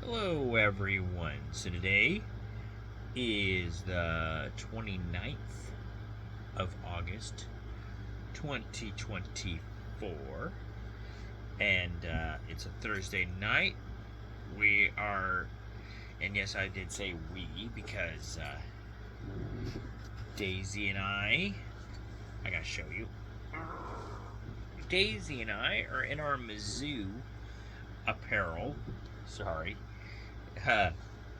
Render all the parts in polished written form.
Hello, everyone. So today is the 29th of August, 2024, and it's a Thursday night. We are, and yes, I did say we because Daisy and I gotta show you. Daisy and I are in our Mizzou apparel. Sorry.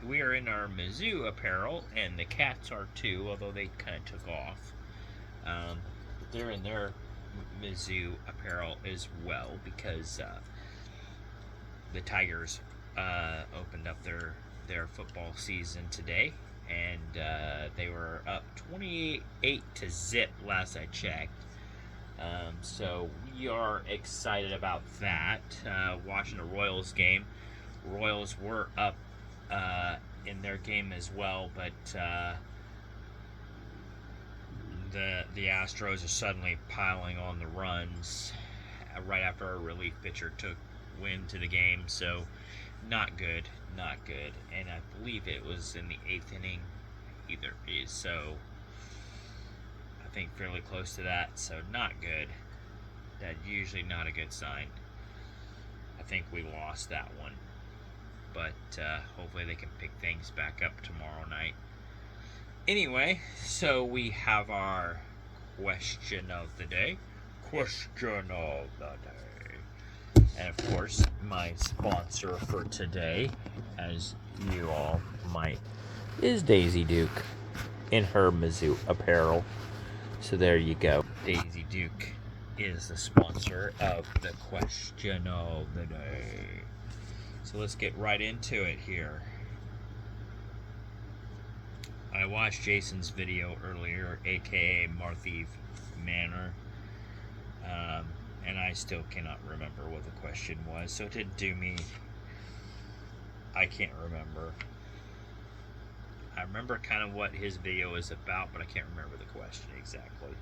We are in our Mizzou apparel, and the cats are too, although they kind of took off. They're in their Mizzou apparel as well because the Tigers opened up their football season today, and they were up 28-0 last I checked. So we are excited about that. Watching the Royals game. Royals were up in their game as well, but the Astros are suddenly piling on the runs right after a relief pitcher took wind to the game. So not good. And I believe it was in the 8th inning either. So I think fairly close to that. So not good. That's usually not a good sign. I think we lost that one. But hopefully they can pick things back up tomorrow night. Anyway, so we have our question of the day. And of course, my sponsor for today, as you all might, is Daisy Duke in her Mizzou apparel. So there you go. Daisy Duke is the sponsor of the question of the day. So let's get right into it here. I watched Jason's video earlier, aka Marthieve Manor, and I still cannot remember what the question was, so it didn't do me. I can't remember. I remember kind of what his video is about, but I can't remember the question exactly.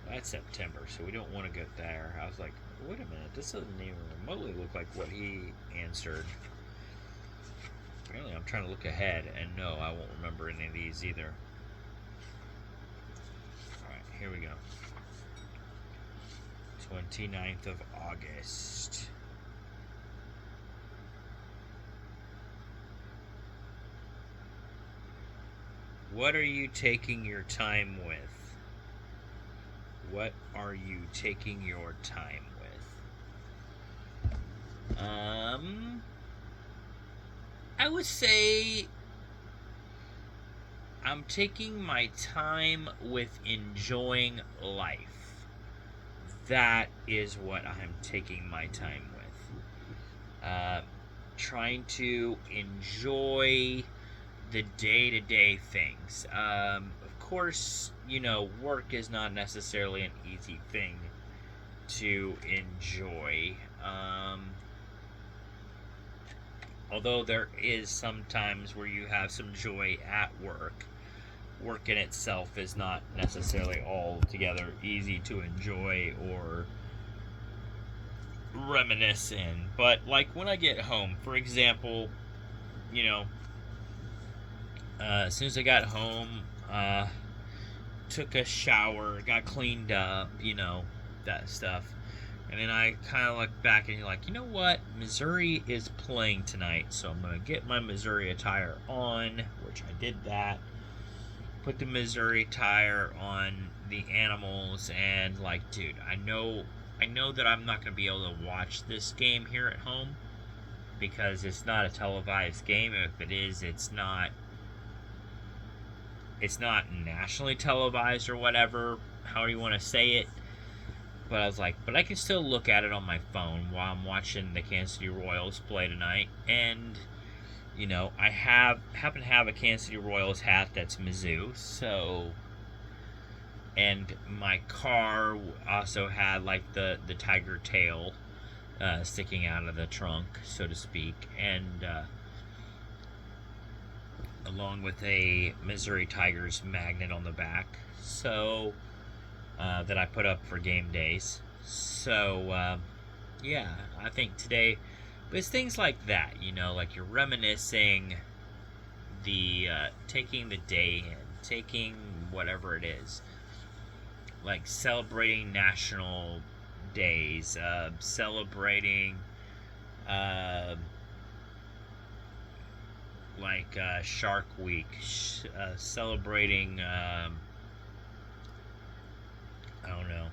That's September, so we don't want to go there. I was like, wait a minute, this doesn't even remotely look like what he answered. Apparently I'm trying to look ahead, and no, I won't remember any of these either. Alright, here we go. 29th of August. What are you taking your time with? What are you taking your time with? I would say I'm taking my time with enjoying life. That is what I'm taking my time with. Trying to enjoy the day-to-day things. Of course, work is not necessarily an easy thing to enjoy. Although there is some times where you have some joy at work. Work in itself is not necessarily altogether easy to enjoy or reminisce in. But like when I get home, for example, as soon as I got home, took a shower, got cleaned up, that stuff. And then I kind of look back and you're like, you know what? Missouri is playing tonight, so I'm going to get my Missouri attire on, which I did that. Put the Missouri attire on the animals, and like, dude, I know that I'm not going to be able to watch this game here at home because it's not a televised game. If it is, it's not nationally televised or whatever, however you want to say it. But I was like, but I can still look at it on my phone while I'm watching the Kansas City Royals play tonight. And, I happen to have a Kansas City Royals hat that's Mizzou, so... And my car also had, like, the tiger tail sticking out of the trunk, so to speak. And, along with a Missouri Tigers magnet on the back. So... that I put up for game days. So, yeah, I think today, but it's things like that, like you're reminiscing, taking the day in, taking whatever it is, like celebrating national days, celebrating, uh, like Shark Week, celebrating, I don't know,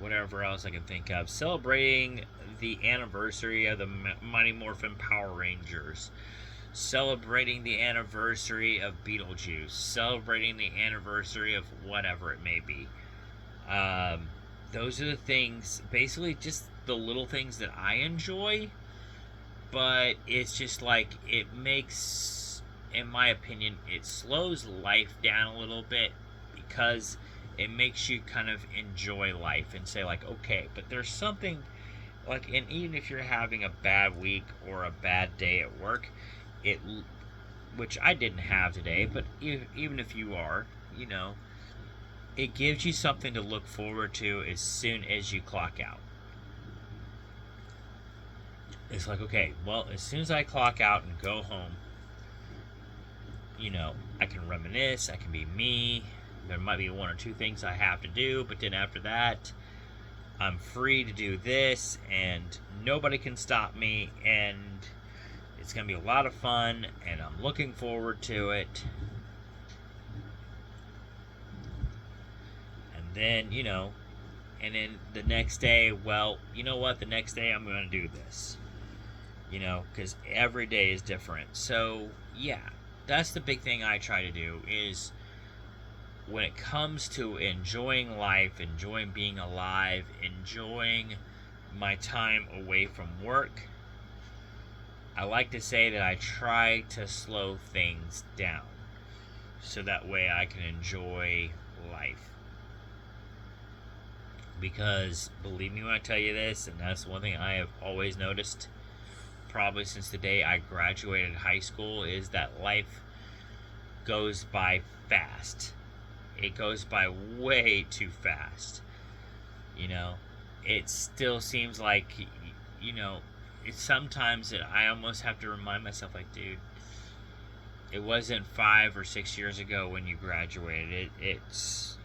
whatever else I can think of, celebrating the anniversary of the Mighty Morphin Power Rangers, celebrating the anniversary of Beetlejuice, celebrating the anniversary of whatever it may be. Those are the things, basically just the little things that I enjoy, but it's just like it makes, in my opinion, it slows life down a little bit because it makes you kind of enjoy life and say like, okay, but there's something like, and even if you're having a bad week or a bad day at work, it, which I didn't have today, but even if you are, it gives you something to look forward to as soon as you clock out. It's like, okay, well, as soon as I clock out and go home, I can reminisce, I can be me. There might be one or two things I have to do, but then after that, I'm free to do this, and nobody can stop me, and it's going to be a lot of fun, and I'm looking forward to it. And then, and then the next day, well, you know what? The next day I'm going to do this. Because every day is different. So, yeah, that's the big thing I try to do is when it comes to enjoying life, enjoying being alive, enjoying my time away from work, I like to say that I try to slow things down so that way I can enjoy life. Because, believe me when I tell you this, and that's one thing I have always noticed, probably since the day I graduated high school, is that life goes by fast. It goes by way too fast. It still seems like, it's sometimes that I almost have to remind myself, like, dude, it wasn't 5 or 6 years ago when you graduated. It's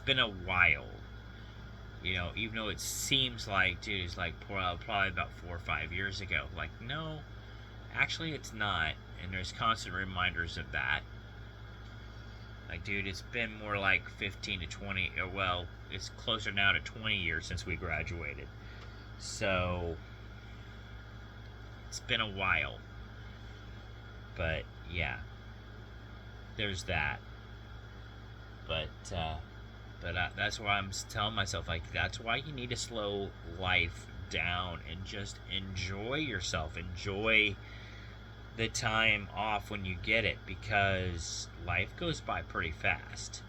been a while. Even though it seems like, dude, it's like probably about 4 or 5 years ago. Like, no, actually it's not. And there's constant reminders of that. Like, dude, it's been more like 15 to 20, well, it's closer now to 20 years since we graduated. So, it's been a while. But, yeah, there's that. But that's why I'm telling myself, like, that's why you need to slow life down and just enjoy yourself. Enjoy the time off when you get it, because life goes by pretty fast.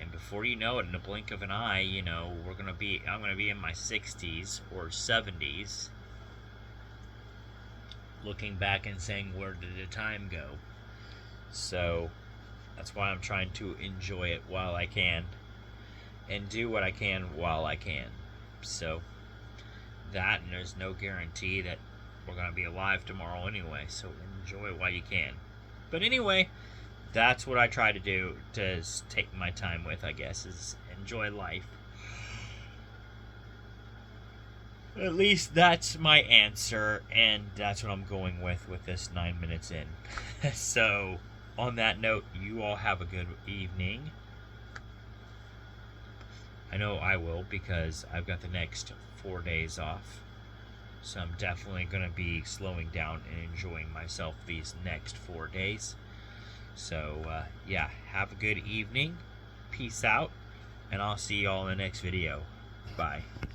And before you know it, in a blink of an eye, I'm going to be in my 60s or 70s, looking back and saying, where did the time go? So, that's why I'm trying to enjoy it while I can, and do what I can while I can. So, and there's no guarantee that we're going to be alive tomorrow anyway, so enjoy while you can. But anyway, that's what I try to do to take my time with, I guess, is enjoy life. At least that's my answer, and that's what I'm going with this 9 minutes in. So, on that note, you all have a good evening. I know I will, because I've got the next 4 days off. So I'm definitely going to be slowing down and enjoying myself these next 4 days. So, yeah, have a good evening. Peace out. And I'll see you all in the next video. Bye.